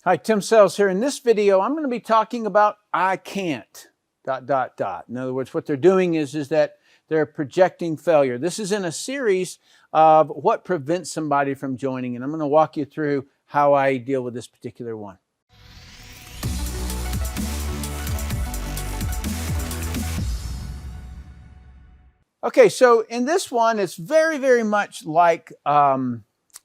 Hi, Tim Sells here. In this video, I'm going to be talking about I can't, ... In other words, what they're doing is that they're projecting failure. This is in a series of what prevents somebody from joining, and I'm going to walk you through how I deal with this particular one. Okay, so in this one, it's very much like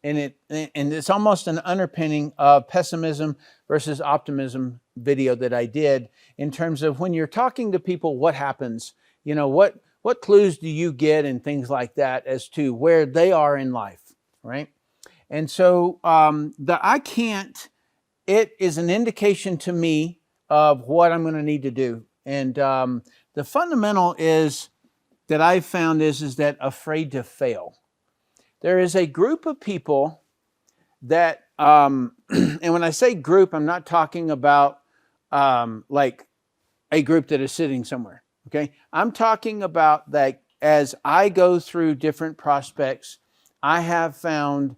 and it's almost an underpinning of pessimism versus optimism video that I did in terms of when you're talking to people, what happens, you know, what clues do you get and things like that as to where they are in life, right? And so the I can't, it is an indication to me of what I'm going to need to do. And the fundamental is that I've found is that afraid to fail. There is a group of people that, and when I say group, I'm not talking about like a group that is sitting somewhere, okay? I'm talking about that as I go through different prospects, I have found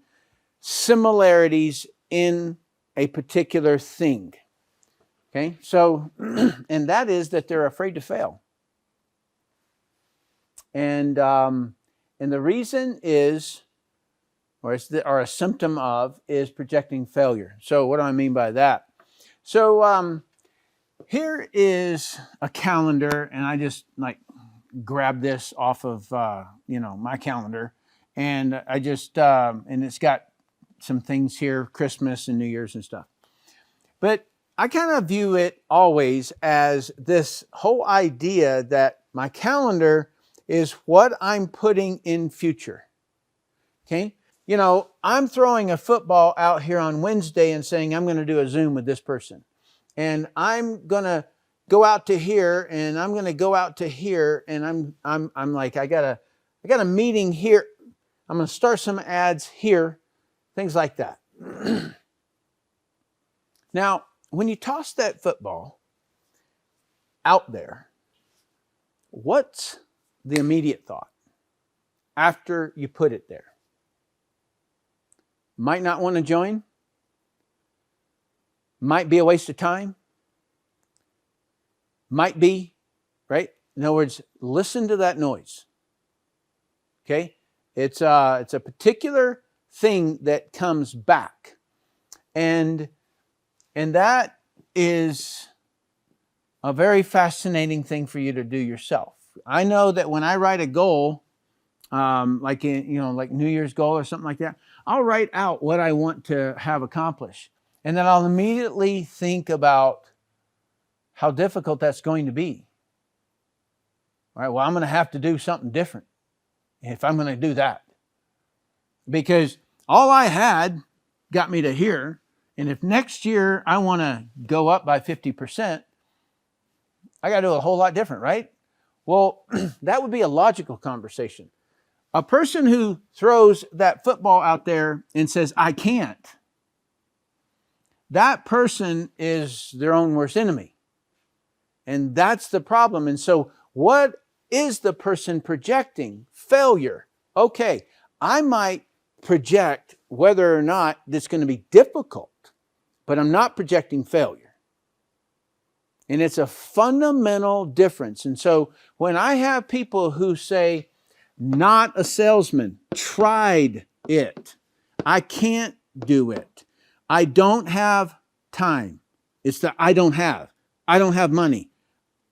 similarities in a particular thing, okay? So, and that is that they're afraid to fail. And the reason is, or a symptom of, is projecting failure. So what do I mean by that? So here is a calendar, and I just like grab this off of my calendar, and I just and it's got some things here, Christmas and New Year's and stuff. But I kind of view it always as this whole idea that my calendar is what I'm putting in future. Okay? You know, I'm throwing a football out here on Wednesday and saying I'm going to do a Zoom with this person. And I'm going to go out to here, and I'm going to go out to here, and I'm like, I got a meeting here. I'm going to start some ads here, things like that. Now, when you toss that football out there, what's the immediate thought after you put it there? Might not want to join. Might be a waste of time. Might be, right? In other words, listen to that noise. Okay? It's a particular thing that comes back. And that is a very fascinating thing for you to do yourself. I know that when I write a goal, like New Year's goal or something like that, I'll write out what I want to have accomplished. And then I'll immediately think about how difficult that's going to be. All right, well, I'm going to have to do something different if I'm going to do that. Because all I had got me to here, and if next year I want to go up by 50%, I got to do a whole lot different, right? Well, that would be a logical conversation. A person who throws that football out there and says, I can't, that person is their own worst enemy. And that's the problem. And so what is the person projecting? Failure. Okay, I might project whether or not it's going to be difficult, but I'm not projecting failure. And it's a fundamental difference. And so when I have people who say, not a salesman, tried it, I can't do it, I don't have time. It's the I don't have money,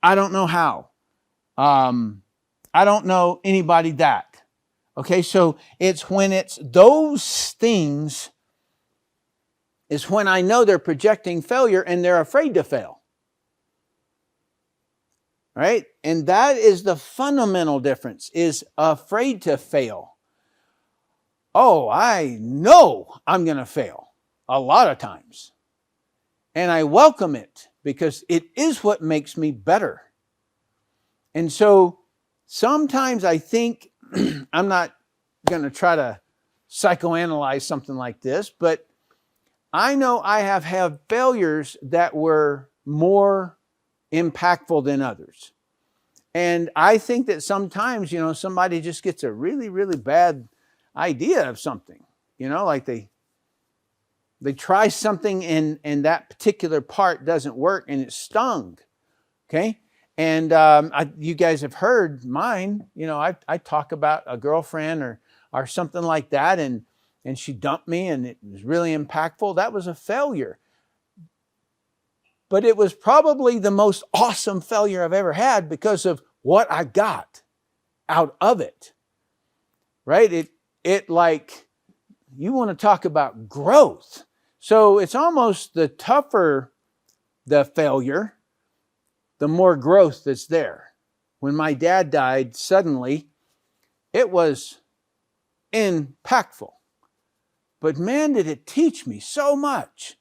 I don't know how, I don't know anybody that. Okay, so it's when it's those things is when I know they're projecting failure and they're afraid to fail. Right? And that is the fundamental difference, is afraid to fail. Oh, I know I'm going to fail a lot of times. And I welcome it because it is what makes me better. And so sometimes I think, I'm not going to try to psychoanalyze something like this, but I know I have had failures that were more impactful than others. And I think that sometimes, somebody just gets a really bad idea of something, like they They try something and that particular part doesn't work and it stung. Okay. And you guys have heard mine. You know, I talk about a girlfriend or something like that, and she dumped me and it was really impactful. That was a failure. But it was probably the most awesome failure I've ever had because of what I got out of it. Right? It like, you want to talk about growth. So it's almost the tougher the failure, the more growth that's there. When my dad died suddenly, it was impactful. But man, did it teach me so much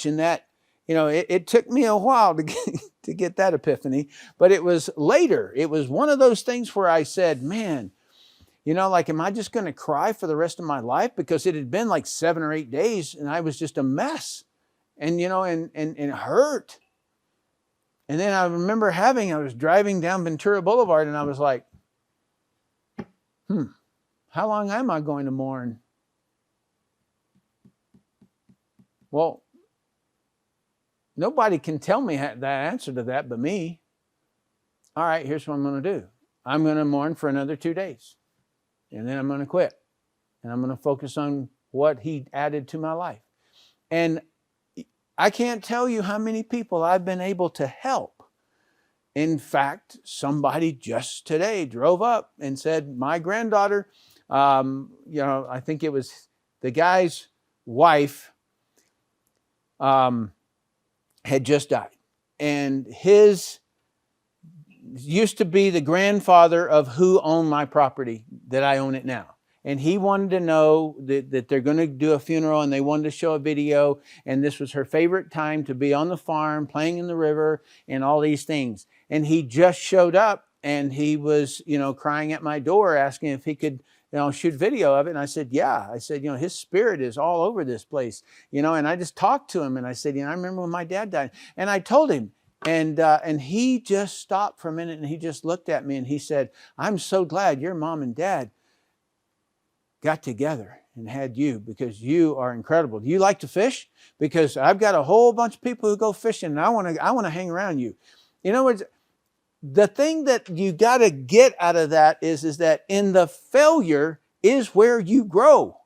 in that, you know, it took me a while to get that epiphany, but it was later. It was one of those things where I said, man, you know, like, am I just going to cry for the rest of my life? Because it had been like 7 or 8 days and I was just a mess and, you know, and hurt. And then I remember I was driving down Ventura Boulevard and I was like, how long am I going to mourn? Well, nobody can tell me that answer to that but me. All right, here's what I'm going to do. I'm going to mourn for another 2 days. And then I'm going to quit. And I'm going to focus on what he added to my life. And I can't tell you how many people I've been able to help. In fact, somebody just today drove up and said, my granddaughter, you know, I think it was the guy's wife, had just died. And his used to be the grandfather of who owned my property that I own it now. And he wanted to know that they're going to do a funeral and they wanted to show a video. And this was her favorite time to be on the farm, playing in the river and all these things. And he just showed up and he was, you know, crying at my door asking if he could, you know, shoot video of it. And I said, yeah. I said, you know, his spirit is all over this place, you know, and I just talked to him and I said, you know, I remember when my dad died. And I told him, and he just stopped for a minute and he just looked at me and he said, I'm so glad your mom and dad got together and had you because you are incredible. Do you like to fish? Because I've got a whole bunch of people who go fishing and I want to hang around you. You know, the thing that you got to get out of that is that in the failure is where you grow.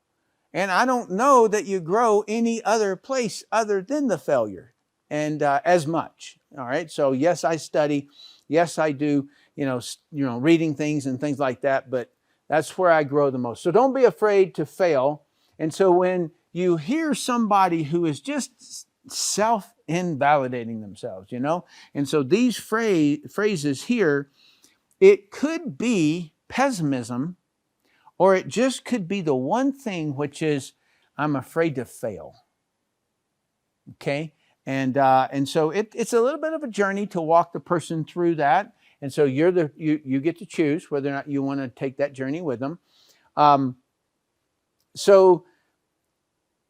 And I don't know that you grow any other place other than the failure and as much. All right. So yes, I study. Yes, I do, you know, reading things and things like that. But that's where I grow the most. So don't be afraid to fail. And so when you hear somebody who is just self-invalidating themselves, you know, and so these phrases here, it could be pessimism, or it just could be the one thing, which is, I'm afraid to fail. Okay. And so it's a little bit of a journey to walk the person through that. And so you get to choose whether or not you want to take that journey with them. So,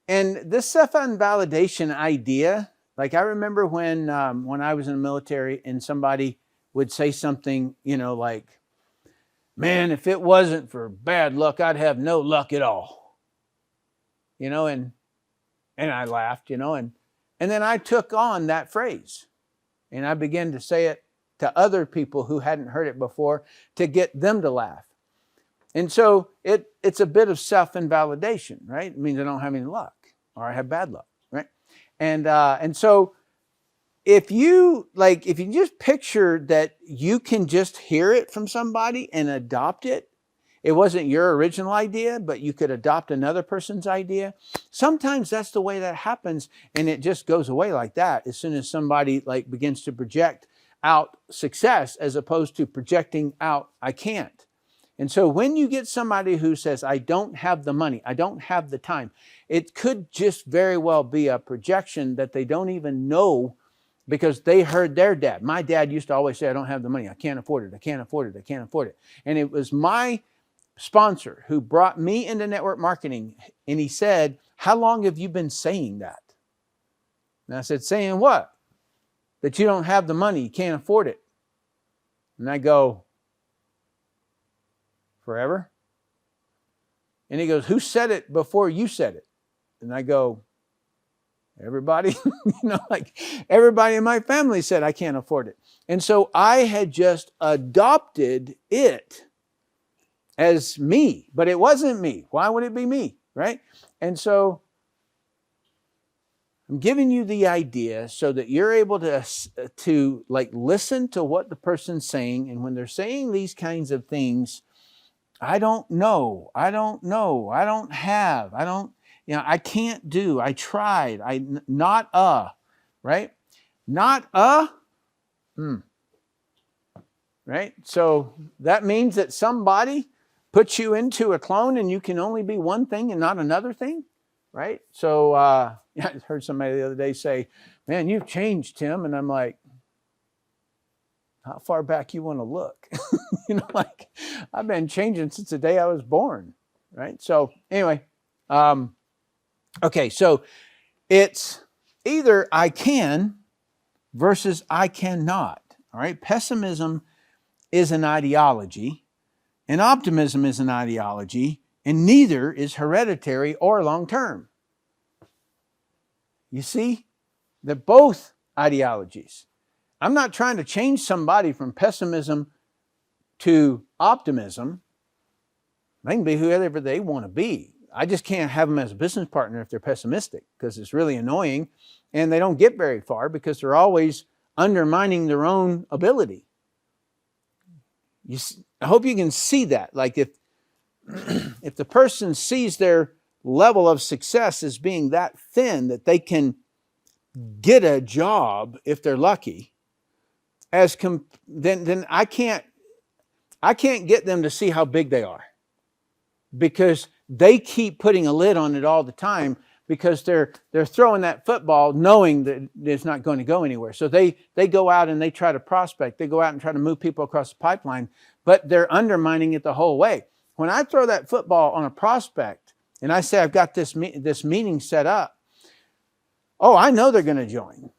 and this self-invalidation idea, like I remember when I was in the military and somebody would say something, you know, like, man, if it wasn't for bad luck, I'd have no luck at all. You know, and I laughed, you know, and then I took on that phrase and I began to say it to other people who hadn't heard it before to get them to laugh. And so it's a bit of self-invalidation, right? It means I don't have any luck or I have bad luck, right? And so if you just picture that you can just hear it from somebody and adopt it, it wasn't your original idea, but you could adopt another person's idea. Sometimes that's the way that happens and it just goes away like that as soon as somebody like begins to project out success as opposed to projecting out I can't. And so when you get somebody who says, I don't have the money, I don't have the time, it could just very well be a projection that they don't even know because they heard their dad. My dad used to always say, I don't have the money. I can't afford it. I can't afford it. I can't afford it. And it was my sponsor who brought me into network marketing. And he said, how long have you been saying that? And I said, saying what? That you don't have the money. You can't afford it. And I go, forever? And he goes, who said it before you said it? And I go, everybody, like everybody in my family said I can't afford it. And so I had just adopted it as me, but it wasn't me. Why would it be me, right? And so I'm giving you the idea so that you're able to like listen to what the person's saying. And when they're saying these kinds of things, I don't know, I don't have, I can't do, I tried, right? Right? So that means that somebody puts you into a clone and you can only be one thing and not another thing, right? So I heard somebody the other day say, man, you've changed, Tim. And I'm like, how far back you want to look? Like I've been changing since the day I was born, right? So anyway, okay, so it's either I can versus I cannot, all right? Pessimism is an ideology, and optimism is an ideology, and neither is hereditary or long-term. You see, they're both ideologies. I'm not trying to change somebody from pessimism to optimism. They can be whoever they want to be. I just can't have them as a business partner if they're pessimistic, because it's really annoying and they don't get very far because they're always undermining their own ability. I hope you can see that. Like if the person sees their level of success as being that thin that they can get a job if they're lucky, then I can't get them to see how big they are, because they keep putting a lid on it all the time, because they're throwing that football knowing that it's not going to go anywhere. So they go out and they try to prospect. They go out and try to move people across the pipeline, but they're undermining it the whole way. When I throw that football on a prospect and I say, I've got this meeting set up, oh, I know they're going to join.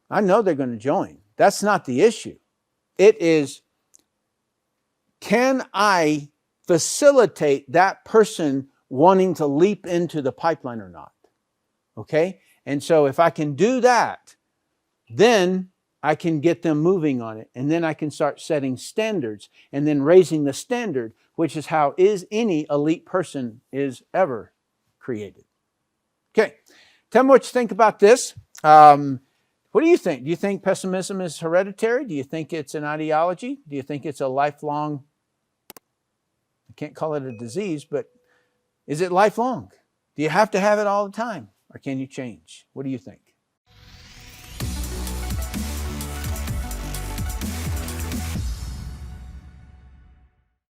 I know they're going to join. That's not the issue. It is, can I facilitate that person wanting to leap into the pipeline or not? Okay? And so if I can do that, then I can get them moving on it. And then I can start setting standards and then raising the standard, which is how any elite person is ever created. Okay. Tell me what you think about this. What do you think? Do you think pessimism is hereditary? Do you think it's an ideology? Do you think it's a lifelong, I can't call it a disease, but is it lifelong? Do you have to have it all the time? Or can you change? What do you think?